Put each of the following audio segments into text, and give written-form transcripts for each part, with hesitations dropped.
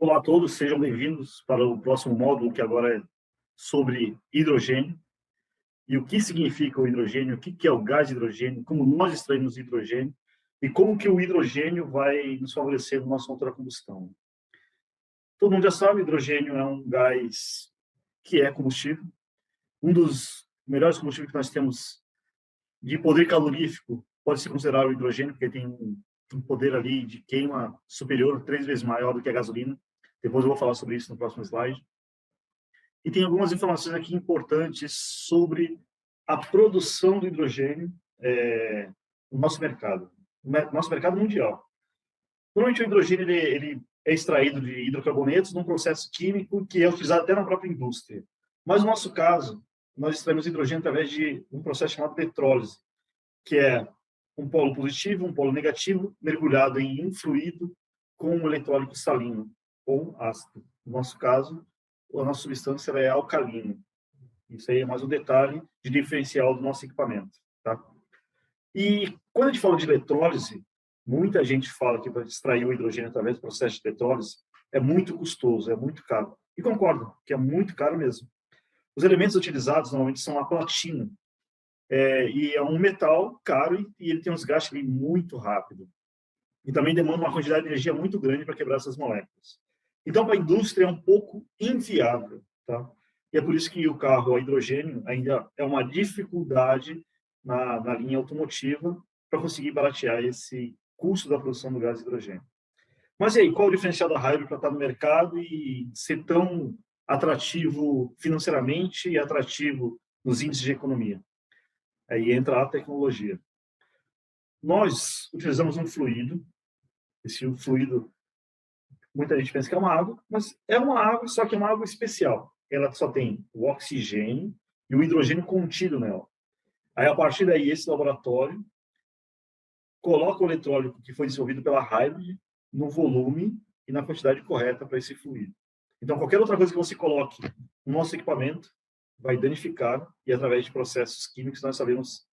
Olá a todos, sejam bem-vindos para o próximo módulo, que agora é sobre hidrogênio e o que significa o hidrogênio, o que é o gás de hidrogênio, como nós extraímos hidrogênio e como que o hidrogênio vai nos favorecer no nosso motor a combustão. Todo mundo já sabe, hidrogênio é um gás que é combustível, um dos melhores combustíveis que nós temos de poder calorífico pode se considerar o hidrogênio, porque tem um poder ali de queima superior, 3 vezes maior do que a gasolina. Depois eu vou falar sobre isso no próximo slide. E tem algumas informações aqui importantes sobre a produção do hidrogênio no nosso mercado, no nosso mercado mundial. Normalmente o hidrogênio ele é extraído de hidrocarbonetos num processo químico que é utilizado até na própria indústria. Mas no nosso caso, nós extraímos hidrogênio através de um processo chamado eletrólise, que é um polo positivo, um polo negativo, mergulhado em um fluido com um eletrólito salino ou ácido. No nosso caso, a nossa substância é alcalina. Isso aí é mais um detalhe de diferencial do nosso equipamento. Tá? E quando a gente fala de eletrólise, muita gente fala que para extrair o hidrogênio através do processo de eletrólise é muito custoso, é muito caro. E concordo que é muito caro mesmo. Os elementos utilizados normalmente são a platina, e é um metal caro e ele tem um desgaste muito rápido. E também demanda uma quantidade de energia muito grande para quebrar essas moléculas. Então, para a indústria é um pouco inviável. Tá? E é por isso que o carro a hidrogênio ainda é uma dificuldade na linha automotiva para conseguir baratear esse custo da produção do gás de hidrogênio. Mas e aí, qual o diferencial da Hybrid para estar no mercado e ser tão atrativo financeiramente e atrativo nos índices de economia? Aí entra a tecnologia. Nós utilizamos um fluido, esse fluido, muita gente pensa que é uma água, mas é uma água, só que é uma água especial. Ela só tem o oxigênio e o hidrogênio contido nela. Aí, a partir daí, esse laboratório coloca o eletrólito que foi desenvolvido pela Hybrid no volume e na quantidade correta para esse fluido. Então, qualquer outra coisa que você coloque no nosso equipamento vai danificar, e através de processos químicos nós sabemos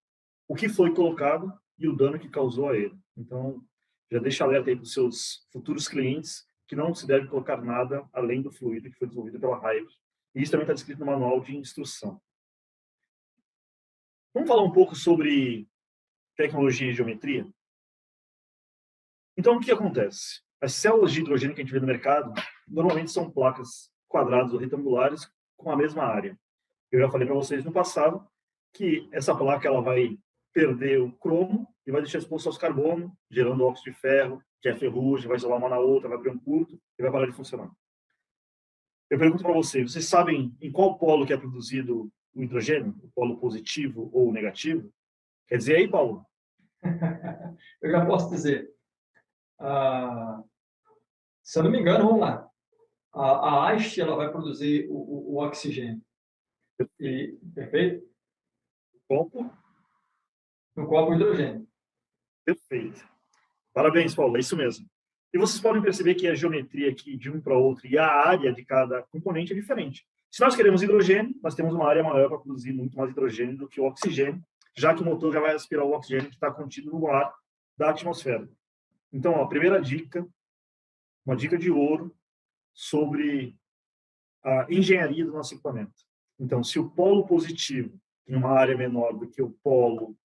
o que foi colocado e o dano que causou a ele. Então, já deixa alerta aí para os seus futuros clientes que não se deve colocar nada além do fluido que foi desenvolvido pela Hybrid. E isso também está descrito no manual de instrução. Vamos falar um pouco sobre tecnologia e geometria? Então, o que acontece? As células de hidrogênio que a gente vê no mercado, normalmente são placas quadradas ou retangulares com a mesma área. Eu já falei para vocês no passado que essa placa ela vai perder o cromo e vai deixar exposto aos carbono, gerando óxido de ferro, que é ferrugem, vai isolar uma na outra, vai abrir um curto e vai parar de funcionar. Eu pergunto para vocês sabem em qual polo que é produzido o hidrogênio? O polo positivo ou negativo? Quer dizer aí, Paulo? Eu já posso dizer. Se eu não me engano, vamos lá. A haste ela vai produzir o oxigênio. Perfeito? Copo? No copo o hidrogênio. Perfeito. Parabéns, Paulo, é isso mesmo. E vocês podem perceber que a geometria aqui de um para outro e a área de cada componente é diferente. Se nós queremos hidrogênio, nós temos uma área maior para produzir muito mais hidrogênio do que o oxigênio, já que o motor já vai aspirar o oxigênio que está contido no ar da atmosfera. Então, a primeira dica, uma dica de ouro sobre a engenharia do nosso equipamento. Então, se o polo positivo tem uma área menor do que o polo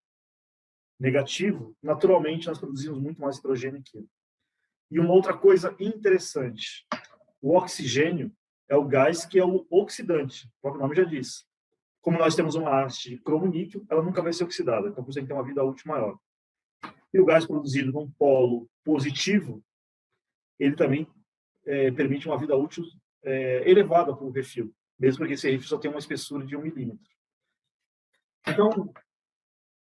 negativo, naturalmente nós produzimos muito mais hidrogênio aqui. E uma outra coisa interessante, o oxigênio é o gás que é o oxidante, o próprio nome já diz. Como nós temos uma haste de cromo-níquel, ela nunca vai ser oxidada, então por isso tem que ter uma vida útil maior. E o gás produzido num polo positivo, ele também permite uma vida útil elevada para o refil, mesmo porque esse refil só tem uma espessura de 1 milímetro. Então,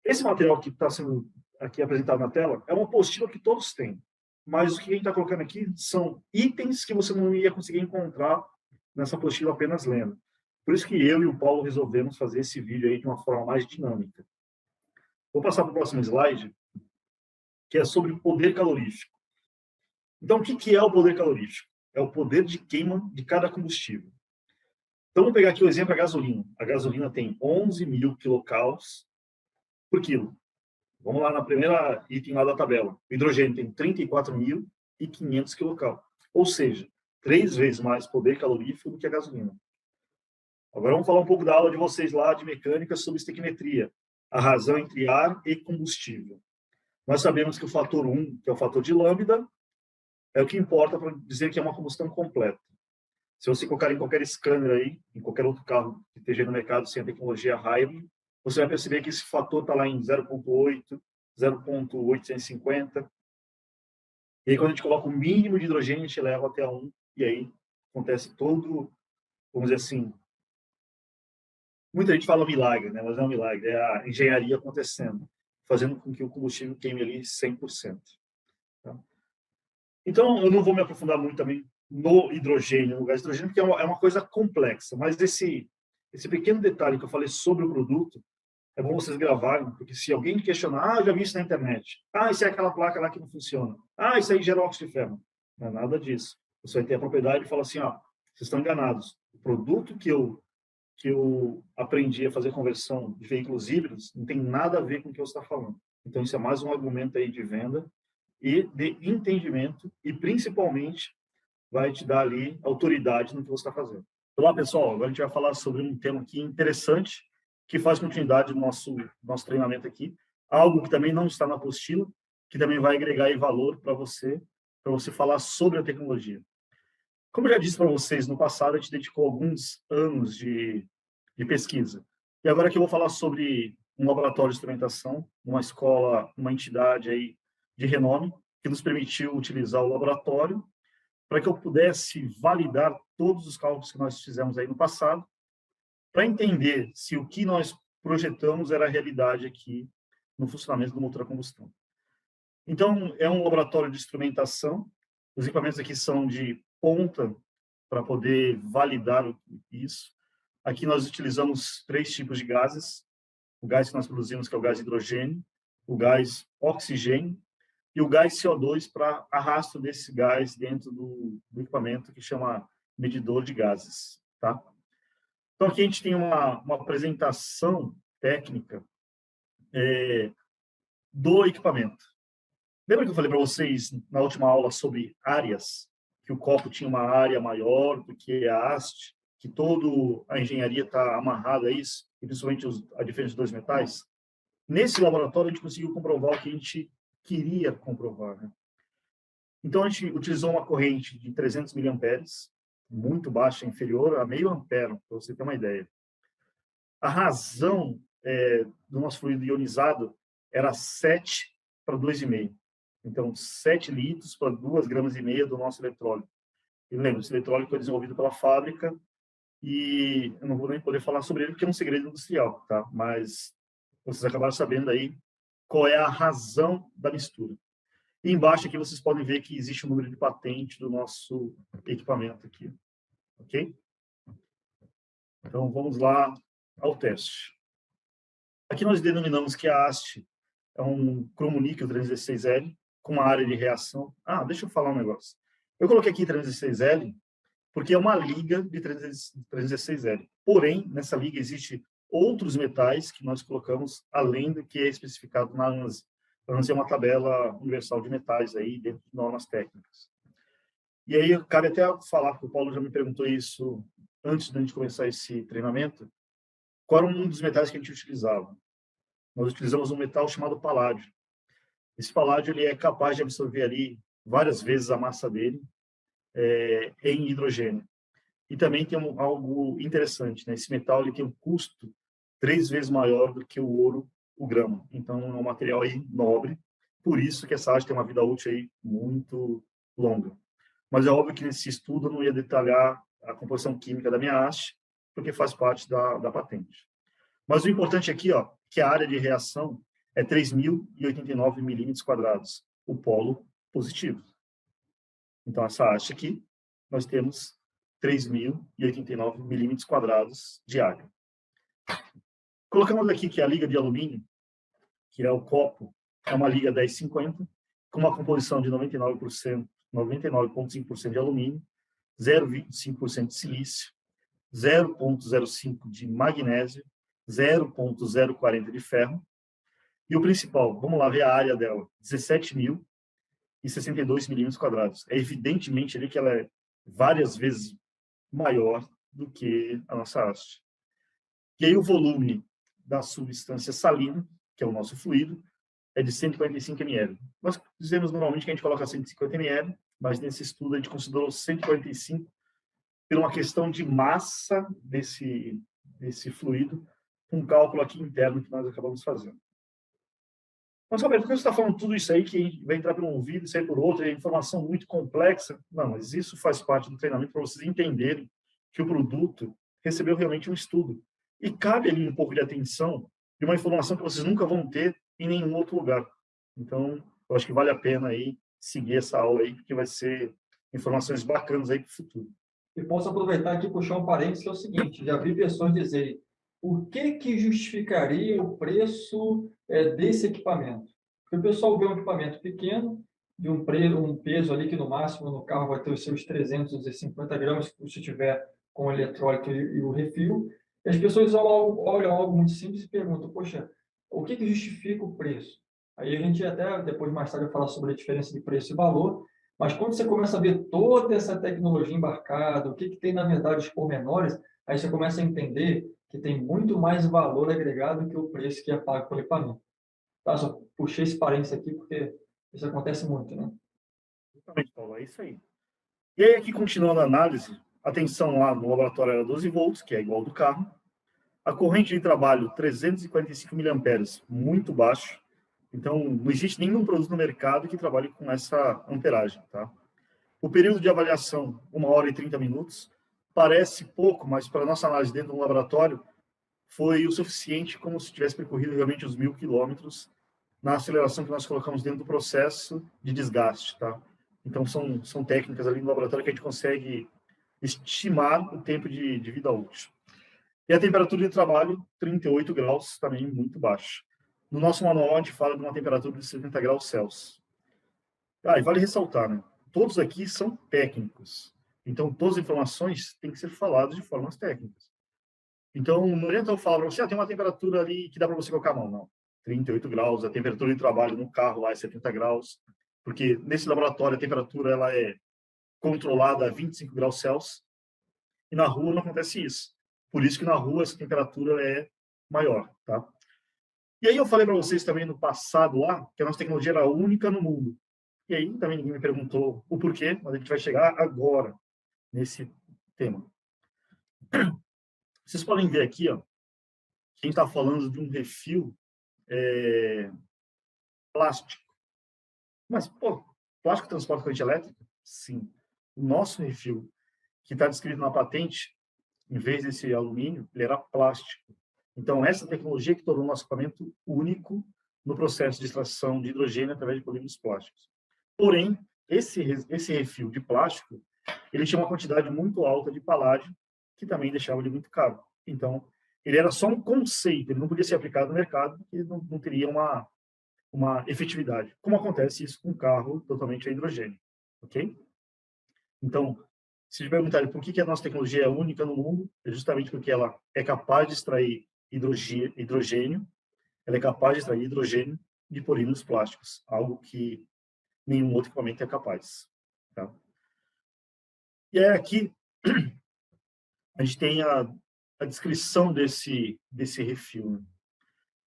esse material que está sendo aqui apresentado na tela é uma apostila que todos têm, mas o que a gente está colocando aqui são itens que você não ia conseguir encontrar nessa apostila apenas lendo. Por isso que eu e o Paulo resolvemos fazer esse vídeo aí de uma forma mais dinâmica. Vou passar para o próximo slide, que é sobre o poder calorífico. Então, o que é o poder calorífico? É o poder de queima de cada combustível. Então, vamos pegar aqui o exemplo da gasolina. A gasolina tem 11.000 quilocalories por quilo. Vamos lá na primeira item lá da tabela. O hidrogênio tem 34.500 quilocalories. Ou seja, 3 vezes mais poder calorífico do que a gasolina. Agora vamos falar um pouco da aula de vocês lá de mecânica sobre estequiometria, a razão entre ar e combustível. Nós sabemos que o fator 1, que é o fator de lambda, é o que importa para dizer que é uma combustão completa. Se você colocar em qualquer scanner aí, em qualquer outro carro que esteja no mercado sem a tecnologia Hybrid, você vai perceber que esse fator está lá em 0,8, 0,850. E aí, quando a gente coloca o mínimo de hidrogênio, a gente leva até 1, e aí acontece todo, vamos dizer assim, muita gente fala milagre, né? Mas não é um milagre, é a engenharia acontecendo, fazendo com que o combustível queime ali 100%. Tá? Então, eu não vou me aprofundar muito também no hidrogênio, no gás hidrogênio, porque é uma coisa complexa, mas esse pequeno detalhe que eu falei sobre o produto, é bom vocês gravarem, porque se alguém questionar, já vi isso na internet. Isso é aquela placa lá que não funciona. Isso aí gera óxido de ferro. Não é nada disso. Você vai ter a propriedade e fala assim, vocês estão enganados. O produto que eu aprendi a fazer conversão de veículos híbridos não tem nada a ver com o que você está falando. Então, isso é mais um argumento aí de venda e de entendimento e, principalmente, vai te dar ali autoridade no que você está fazendo. Olá, pessoal. Agora a gente vai falar sobre um tema aqui interessante que faz continuidade do nosso treinamento aqui. Algo que também não está na apostila, que também vai agregar aí valor para você falar sobre a tecnologia. Como eu já disse para vocês no passado, a gente dedicou alguns anos de pesquisa. E agora que eu vou falar sobre um laboratório de instrumentação, uma escola, uma entidade aí de renome, que nos permitiu utilizar o laboratório para que eu pudesse validar todos os cálculos que nós fizemos aí no passado, para entender se o que nós projetamos era a realidade aqui no funcionamento do motor a combustão. Então, é um laboratório de instrumentação, os equipamentos aqui são de ponta para poder validar isso. Aqui nós utilizamos 3 tipos de gases, o gás que nós produzimos, que é o gás hidrogênio, o gás oxigênio e o gás CO2 para arrasto desse gás dentro do equipamento que chama medidor de gases, tá? Então, aqui a gente tem uma apresentação técnica do equipamento. Lembra que eu falei para vocês na última aula sobre áreas? Que o copo tinha uma área maior do que a haste, que toda a engenharia está amarrada a isso, e principalmente a diferença dos 2 metais? Nesse laboratório, a gente conseguiu comprovar o que a gente queria comprovar. Né? Então, a gente utilizou uma corrente de 300 miliamperes, muito baixa, inferior a meio ampere, para você ter uma ideia. A razão do nosso fluido ionizado era 7 para 2,5. Então, 7 litros para 2,5 gramas do nosso eletrólito. E lembra, esse eletrólito foi desenvolvido pela fábrica e eu não vou nem poder falar sobre ele porque é um segredo industrial, tá? Mas vocês acabaram sabendo aí qual é a razão da mistura. E embaixo aqui vocês podem ver que existe o número de patente do nosso equipamento aqui, ok? Então, vamos lá ao teste. Aqui nós denominamos que a haste é um cromoníquel 316L com uma área de reação. Deixa eu falar um negócio. Eu coloquei aqui 316L porque é uma liga de 316L. Porém, nessa liga existe outros metais que nós colocamos além do que é especificado na ANSI. A ANSI é uma tabela universal de metais aí dentro de normas técnicas. E aí, cabe até falar, porque o Paulo já me perguntou isso antes de a gente começar esse treinamento, qual era um dos metais que a gente utilizava. Nós utilizamos um metal chamado paládio. Esse paládio ele é capaz de absorver ali várias vezes a massa dele em hidrogênio. E também tem algo interessante, né? Esse metal ele tem um custo 3 vezes maior do que o ouro, o grama. Então, é um material aí nobre. Por isso que essa haste tem uma vida útil aí muito longa. Mas é óbvio que nesse estudo eu não ia detalhar a composição química da minha haste, porque faz parte da patente. Mas o importante aqui, que a área de reação é 3.089 milímetros quadrados, o polo positivo. Então, essa haste aqui, nós temos 3.089 milímetros quadrados de área. Colocamos aqui que a liga de alumínio, que é o copo, é uma liga 1050, com uma composição de 99%, 99,5% de alumínio, 0,25% de silício, 0,05% de magnésio, 0,040 de ferro. E o principal, vamos lá ver a área dela, 17.062 milímetros quadrados. É evidentemente ali que ela é várias vezes maior do que a nossa haste. E aí o volume da substância salina, que é o nosso fluido, é de 145 ml. Nós dizemos normalmente que a gente coloca 150 ml, mas nesse estudo a gente considerou 145 por uma questão de massa desse fluido, um cálculo aqui interno que nós acabamos fazendo. Mas, Roberto, por que você está falando tudo isso aí, que vai entrar por um ouvido e sair por outro, é informação muito complexa? Não, mas isso faz parte do treinamento para vocês entenderem que o produto recebeu realmente um estudo. E cabe ali um pouco de atenção de uma informação que vocês nunca vão ter em nenhum outro lugar. Então, eu acho que vale a pena aí seguir essa aula aí, porque vai ser informações bacanas aí para o futuro. E posso aproveitar aqui e puxar um parênteses, que é o seguinte, já vi pessoas dizerem, por que justificaria o preço desse equipamento? Porque o pessoal vê um equipamento pequeno, de um peso ali que no máximo no carro vai ter os seus 350 gramas, se tiver com o eletrólito e o refil, e as pessoas olham algo muito simples e perguntam, poxa, o que justifica o preço? Aí a gente até, depois mais tarde, vai falar sobre a diferença de preço e valor, mas quando você começa a ver toda essa tecnologia embarcada, o que tem, na verdade, os pormenores, aí você começa a entender que tem muito mais valor agregado que o preço que é pago pelo equipamento. Tá? Só puxei esse parênteses aqui porque isso acontece muito, né? Exatamente, Paulo, é isso aí. E aí, aqui, continuando a análise, a tensão lá no laboratório era 12 volts, que é igual ao do carro. A corrente de trabalho, 345 miliamperes, muito baixo. Então, não existe nenhum produto no mercado que trabalhe com essa amperagem, tá? O período de avaliação, 1 hora e 30 minutos. Parece pouco, mas para a nossa análise dentro do laboratório, foi o suficiente como se tivesse percorrido realmente os 1.000 quilômetros na aceleração que nós colocamos dentro do processo de desgaste, tá? Então, são técnicas ali no laboratório que a gente consegue estimar o tempo de vida útil. E a temperatura de trabalho, 38 graus, também muito baixa. No nosso manual, a gente fala de uma temperatura de 70 graus Celsius. E vale ressaltar, né? Todos aqui são técnicos. Então, todas as informações têm que ser faladas de formas técnicas. Então, não adianta eu falar para você, tem uma temperatura ali que dá para você colocar a mão. Não. 38 graus, a temperatura de trabalho no carro lá é 70 graus, porque nesse laboratório a temperatura ela é controlada a 25 graus Celsius, e na rua não acontece isso. Por isso que na rua essa temperatura é maior, tá? E aí eu falei para vocês também no passado lá, que a nossa tecnologia era única no mundo. E aí também ninguém me perguntou o porquê, mas a gente vai chegar agora nesse tema. Vocês podem ver aqui, ó, quem está falando de um refil plástico. Mas, pô, plástico transporta corrente elétrica? Sim. O nosso refil, que está descrito na patente, em vez desse alumínio, ele era plástico. Então, essa tecnologia que tornou o nosso equipamento único no processo de extração de hidrogênio através de polímeros plásticos. Porém, esse refil de plástico, ele tinha uma quantidade muito alta de paládio, que também deixava ele muito caro. Então, ele era só um conceito, ele não podia ser aplicado no mercado, porque não teria uma efetividade. Como acontece isso com um carro totalmente a hidrogênio, ok? Então, se perguntarem por que a nossa tecnologia é única no mundo, é justamente porque ela é capaz de extrair hidrogênio, ela é capaz de extrair hidrogênio de polímeros plásticos, algo que nenhum outro equipamento é capaz. Tá? E aí aqui a gente tem a descrição desse refil. Né?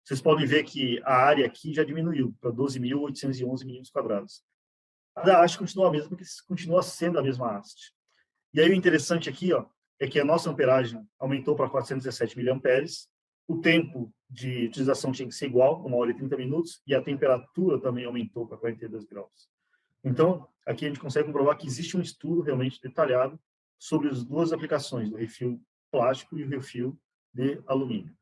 Vocês podem ver que a área aqui já diminuiu para 12.811 milímetros quadrados. A da haste continua a mesma, porque continua sendo a mesma haste. E aí o interessante aqui, ó, é que a nossa amperagem aumentou para 417 miliamperes, o tempo de utilização tinha que ser igual, 1 hora e 30 minutos, e a temperatura também aumentou para 42 graus. Então, aqui a gente consegue comprovar que existe um estudo realmente detalhado sobre as duas aplicações, do refil plástico e o refil de alumínio.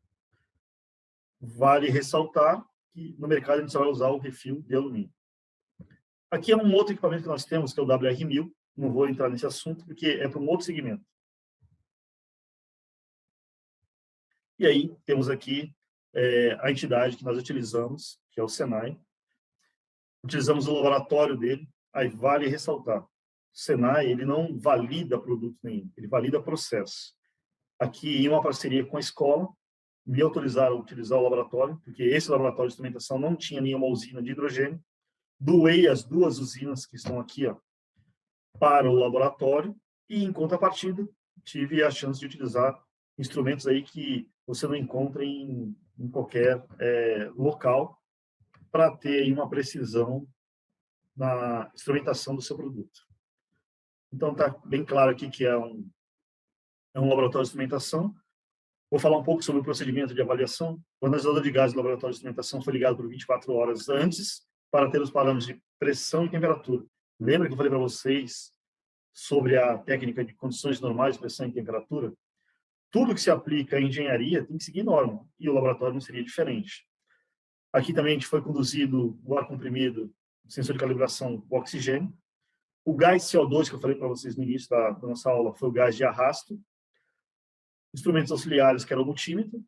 Vale ressaltar que no mercado a gente só vai usar o refil de alumínio. Aqui é um outro equipamento que nós temos, que é o WR1000, não vou entrar nesse assunto, porque é para um outro segmento. E aí, temos aqui a entidade que nós utilizamos, que é o Senai. Utilizamos o laboratório dele. Aí vale ressaltar, o Senai ele não valida produto nenhum, ele valida processo. Aqui, em uma parceria com a escola, me autorizaram a utilizar o laboratório, porque esse laboratório de instrumentação não tinha nenhuma usina de hidrogênio. Doei as 2 usinas que estão aqui, ó, para o laboratório, E, em contrapartida, tive a chance de utilizar instrumentos aí que você não encontra em qualquer local para ter aí uma precisão na instrumentação do seu produto. Então, está bem claro aqui que é um laboratório de instrumentação. Vou falar um pouco sobre o procedimento de avaliação. O analisador de gases do laboratório de instrumentação foi ligado por 24 horas antes para ter os parâmetros de pressão e temperatura. Lembra que eu falei para vocês sobre a técnica de condições normais de pressão e temperatura? Tudo que se aplica à engenharia tem que seguir norma, e o laboratório não seria diferente. Aqui também a gente foi conduzido o ar comprimido, sensor de calibração, o oxigênio. O gás CO2, que eu falei para vocês no início da nossa aula, foi o gás de arrasto. Instrumentos auxiliares, que era o multímetro,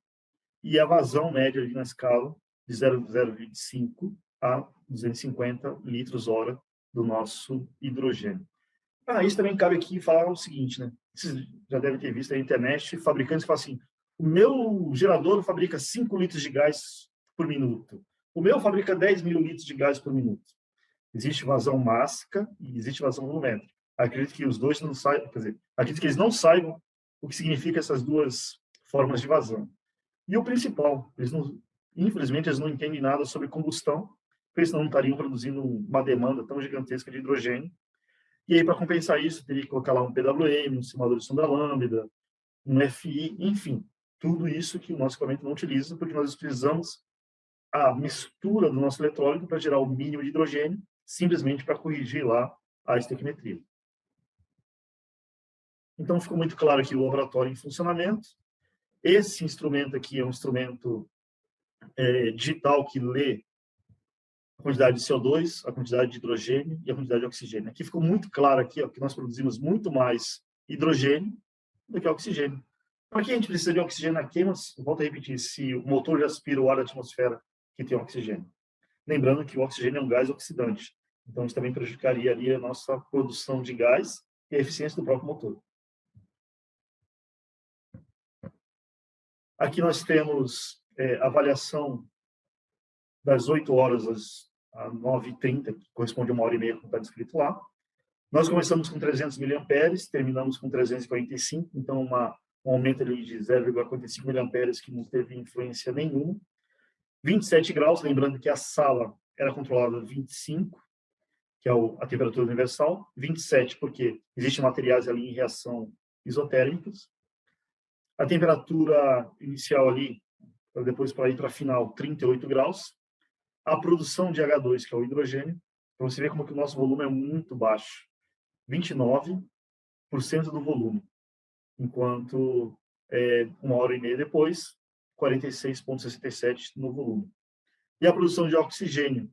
e a vazão média ali na escala de 0,25 a 250 litros hora do nosso hidrogênio. Isso também cabe aqui falar o seguinte, né? Vocês já devem ter visto na internet fabricantes que falam assim: o meu gerador fabrica 5 litros de gás por minuto, o meu fabrica 10 mil litros de gás por minuto. Existe vazão mássica e existe vazão volumétrica. Acredito que os dois não saibam, quer dizer, acredito que eles não saibam o que significa essas duas formas de vazão. E o principal, infelizmente, eles não entendem nada sobre combustão, porque eles não estariam produzindo uma demanda tão gigantesca de hidrogênio. E aí, para compensar isso, teria que colocar lá um PWM, um simulador de sonda lambda, um FI, enfim, tudo isso que o nosso equipamento não utiliza, porque nós utilizamos a mistura do nosso eletrólito para gerar o mínimo de hidrogênio, simplesmente para corrigir lá a estequiometria. Então, ficou muito claro aqui o laboratório em funcionamento. Esse instrumento aqui é um instrumento digital que lê a quantidade de CO2, a quantidade de hidrogênio e a quantidade de oxigênio. Aqui ficou muito claro aqui, ó, que nós produzimos muito mais hidrogênio do que oxigênio. Para que a gente precisa de oxigênio aqui? Mas, volto a repetir, se o motor já aspira o ar da atmosfera que tem oxigênio. Lembrando que o oxigênio é um gás oxidante. Então, isso também prejudicaria ali a nossa produção de gás e a eficiência do próprio motor. Aqui nós temos a avaliação das 8 horas às 9h30, que corresponde a 1h30, como está descrito lá. Nós começamos com 300 mA, terminamos com 345, então um aumento ali de 0,45 mA que não teve influência nenhuma. 27 graus, lembrando que a sala era controlada a 25, que é a temperatura universal. 27, porque existem materiais ali em reação isotérmicas. A temperatura inicial ali, depois para ir para a final, 38 graus. A produção de H2, que é o hidrogênio, para você ver como que o nosso volume é muito baixo. 29% do volume, enquanto 1h30 depois, 46,67% no volume. E a produção de oxigênio,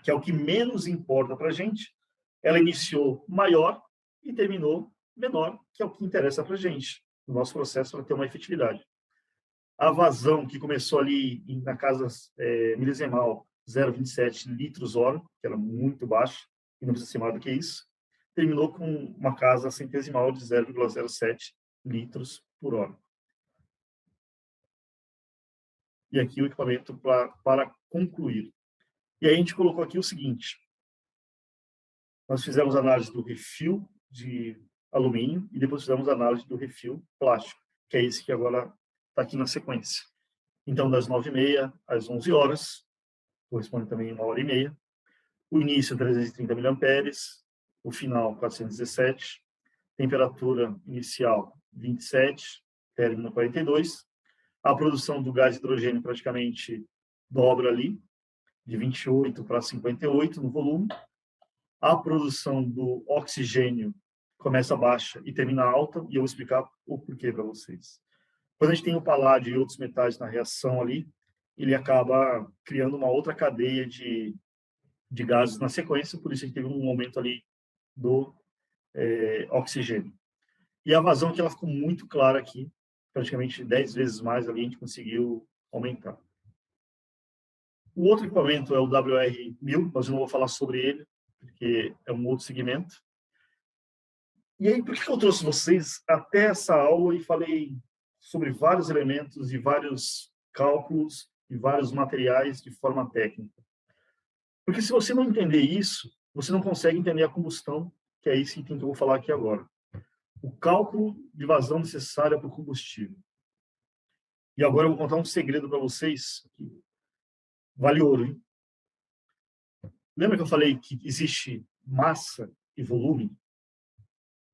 que é o que menos importa para a gente, ela iniciou maior e terminou menor, que é o que interessa para a gente, no nosso processo, para ter uma efetividade. A vazão, que começou ali na casa milisimal, 0,27 litros hora, que era muito baixa, e não precisa ser mais do que isso, terminou com uma casa centesimal de 0,07 litros por hora. E aqui o equipamento para concluir. E aí a gente colocou aqui o seguinte: nós fizemos análise do refil de alumínio e depois fizemos análise do refil plástico, que é esse que agora está aqui na sequência. Então, das 9h30 às 11 horas, corresponde também a 1h30. O início 330 mA, o final 417, temperatura inicial 27, término 42. A produção do gás hidrogênio praticamente dobra ali, de 28 para 58 no volume. A produção do oxigênio começa baixa e termina alta, e eu vou explicar o porquê para vocês. Quando a gente tem o paládio e outros metais na reação ali, ele acaba criando uma outra cadeia de gases na sequência, por isso a gente teve um aumento ali do oxigênio. E a vazão que ela ficou muito clara aqui, praticamente 10 vezes mais ali a gente conseguiu aumentar. O outro equipamento é o WR1000, mas eu não vou falar sobre ele, porque é um outro segmento. E aí, por que eu trouxe vocês até essa aula e falei sobre vários elementos e vários cálculos e vários materiais de forma técnica? Porque se você não entender isso, você não consegue entender a combustão, que é esse item que eu vou falar aqui agora. o cálculo de vazão necessária para o combustível. E agora eu vou contar um segredo para vocês que vale ouro, hein? Lembra que eu falei que existe massa e volume?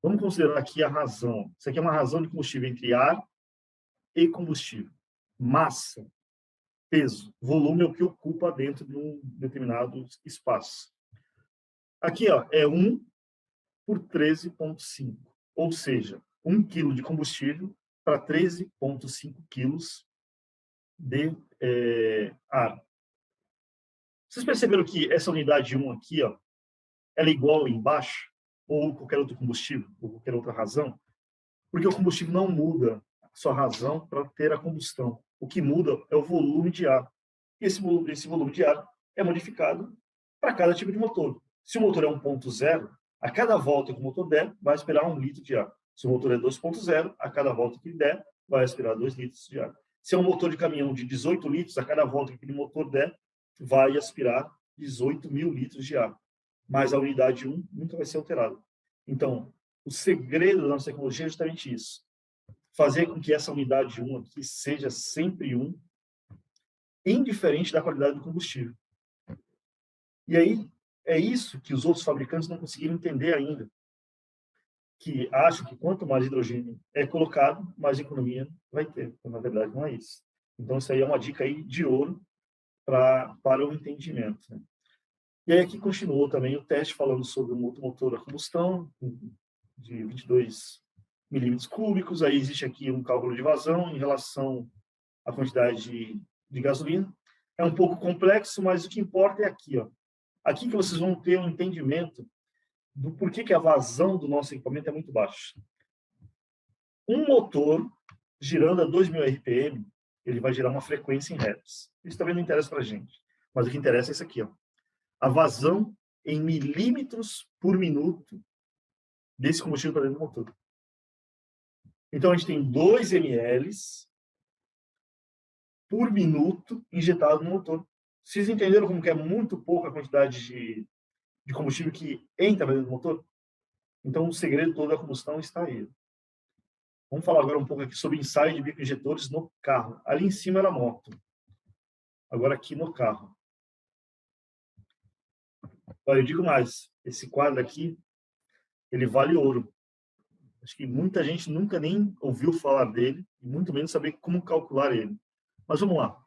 Vamos considerar aqui a razão. Isso aqui é uma razão de combustível entre ar e combustível. Massa, peso, volume é o que ocupa dentro de um determinado espaço. Aqui, ó, é 1 por 13,5. Ou seja, 1 quilo de combustível para 13,5 quilos de ar. Vocês perceberam que essa unidade 1 aqui, ó, ela é igual embaixo? Ou qualquer outro combustível, ou qualquer outra razão? Porque o combustível não muda a sua razão para ter a combustão. O que muda é o volume de ar. E esse volume de ar é modificado para cada tipo de motor. Se o motor é 1.0, a cada volta que o motor der, vai aspirar 1 litro de ar. Se o motor é 2.0, a cada volta que der, vai aspirar 2 litros de ar. Se é um motor de caminhão de 18 litros, a cada volta que aquele motor der, vai aspirar 18 mil litros de ar. Mas a unidade 1 nunca vai ser alterada. Então, o segredo da nossa tecnologia é justamente isso. Fazer com que essa unidade 1 aqui seja sempre 1, indiferente da qualidade do combustível. E aí, é isso que os outros fabricantes não conseguiram entender ainda. Que acham que quanto mais hidrogênio é colocado, mais economia vai ter. Então, na verdade, não é isso. Então, isso aí é uma dica aí de ouro para o entendimento. Né? E aí aqui continuou também o teste falando sobre o motor a combustão, de 22 milímetros cúbicos. Aí existe aqui um cálculo de vazão em relação à quantidade de gasolina. É um pouco complexo, mas o que importa é aqui, ó. Aqui que vocês vão ter um entendimento do porquê que a vazão do nosso equipamento é muito baixa. Um motor girando a 2.000 RPM, ele vai gerar uma frequência em hertz. Isso também não interessa para a gente. Mas o que interessa é isso aqui, ó. A vazão em milímetros por minuto desse combustível para dentro do motor. Então, a gente tem 2 ml por minuto injetado no motor. Vocês entenderam como que é muito pouca a quantidade de combustível que entra dentro do motor? Então, o segredo todo da combustão está aí. Vamos falar agora um pouco aqui sobre ensaio de bico injetores no carro. Ali em cima era a moto. Agora aqui no carro. Olha, eu digo mais. Esse quadro aqui, ele vale ouro. Acho que muita gente nunca nem ouviu falar dele, e muito menos saber como calcular ele. Mas vamos lá.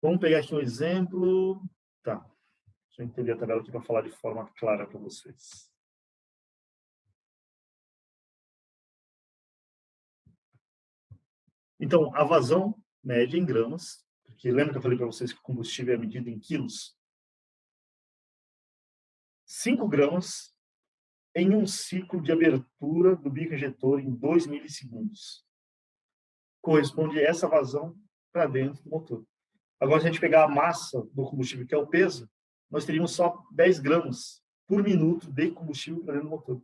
Vamos pegar aqui um exemplo. Tá. Deixa eu entender a tabela aqui para falar de forma clara para vocês. Então, a vazão média em gramas, porque lembra que eu falei para vocês que o combustível é medido em quilos? 5 gramas em um ciclo de abertura do bico injetor em 2 milissegundos. Corresponde a essa vazão para dentro do motor. Agora, se a gente pegar a massa do combustível, que é o peso, nós teríamos só 10 gramas por minuto de combustível para dentro do motor.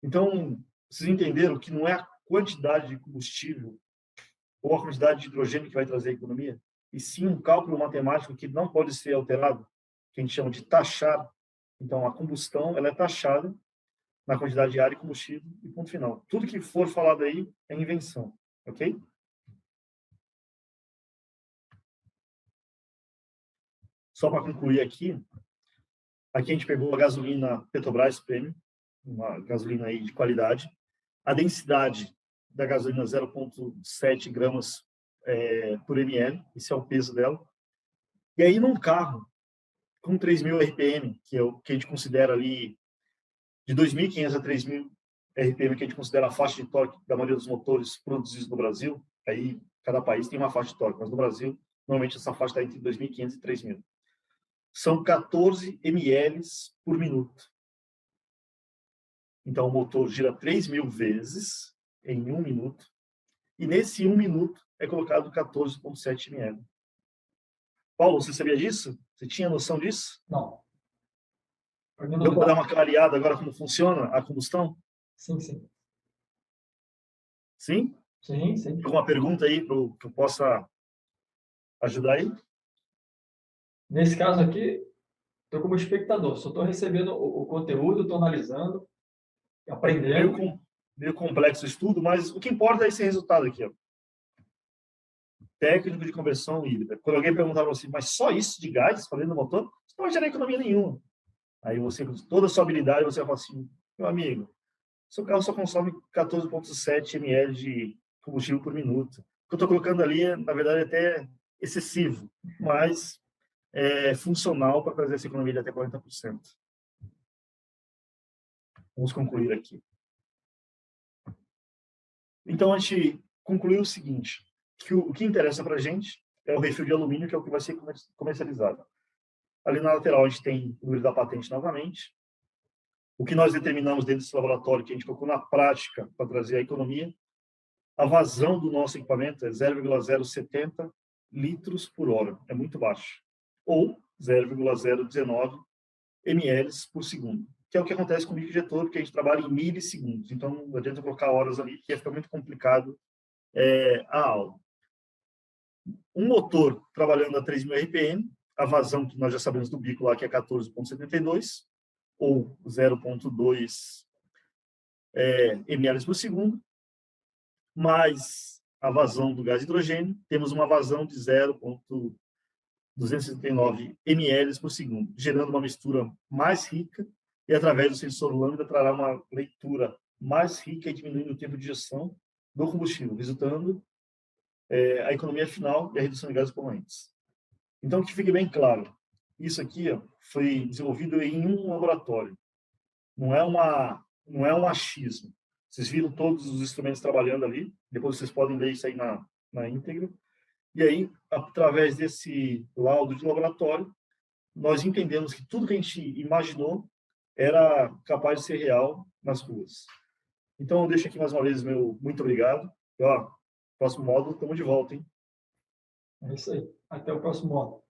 Então, vocês entenderam que não é a quantidade de combustível ou a quantidade de hidrogênio que vai trazer a economia, e sim um cálculo matemático que não pode ser alterado, que a gente chama de taxar. Então, a combustão ela é taxada na quantidade de ar e combustível e ponto final. Tudo que for falado aí é invenção, ok? Só para concluir aqui a gente pegou a gasolina Petrobras Premium, uma gasolina aí de qualidade. A densidade da gasolina 0,7 gramas por ml, esse é o peso dela. E aí num carro com 3.000 RPM, que é o que a gente considera ali de 2.500 a 3.000 RPM, que a gente considera a faixa de torque da maioria dos motores produzidos no Brasil. Aí cada país tem uma faixa de torque, mas no Brasil normalmente essa faixa está entre 2.500 e 3.000. São 14 ml por minuto. Então, o motor gira 3.000 vezes em 1 minuto. E nesse 1 minuto é colocado 14,7 ml. Paulo, você sabia disso? Você tinha noção disso? Não. Deu para dar uma clareada agora como funciona a combustão? Sim, sim. Sim? Sim, sim. Tem alguma pergunta aí que eu possa ajudar aí? Nesse caso aqui, estou como espectador, só estou recebendo o conteúdo, estou analisando. Aprendendo. Meio complexo o estudo, mas o que importa é esse resultado aqui, ó. Técnico de conversão híbrida. Quando alguém perguntava assim, mas só isso de gás para dentro do motor? Você não vai gerar economia nenhuma. Aí você, com toda a sua habilidade, você vai falar assim, meu amigo, seu carro só consome 14,7 ml de combustível por minuto. O que eu estou colocando ali, na verdade, é até excessivo, mas é funcional para trazer essa economia de até 40%. Vamos concluir aqui. Então, a gente concluiu o seguinte, que o que interessa para a gente é o refil de alumínio, que é o que vai ser comercializado. Ali na lateral, a gente tem o número da patente novamente. O que nós determinamos dentro desse laboratório, que a gente colocou na prática para trazer a economia, a vazão do nosso equipamento é 0,070 litros por hora. É muito baixo. Ou 0,019 ml por segundo, que é o que acontece com o microinjetor, porque a gente trabalha em milissegundos. Então, não adianta colocar horas ali, que ia ficar muito complicado a aula. Um motor trabalhando a 3.000 RPM, a vazão que nós já sabemos do bico lá, que é 14,72, ou 0,2 ml por segundo, mais a vazão do gás hidrogênio, temos uma vazão de 0,269 ml por segundo, gerando uma mistura mais rica e, através do sensor lambda, trará uma leitura mais rica e diminuindo o tempo de gestão do combustível, resultando a economia final e a redução de gases poluentes. Então, que fique bem claro, isso aqui foi desenvolvido em um laboratório, não é um achismo. Vocês viram todos os instrumentos trabalhando ali, depois vocês podem ler isso aí na íntegra. E aí, através desse laudo de laboratório, nós entendemos que tudo que a gente imaginou era capaz de ser real nas ruas. Então, eu deixo aqui mais uma vez meu muito obrigado. E, próximo módulo, estamos de volta, hein? É isso aí. Até o próximo módulo.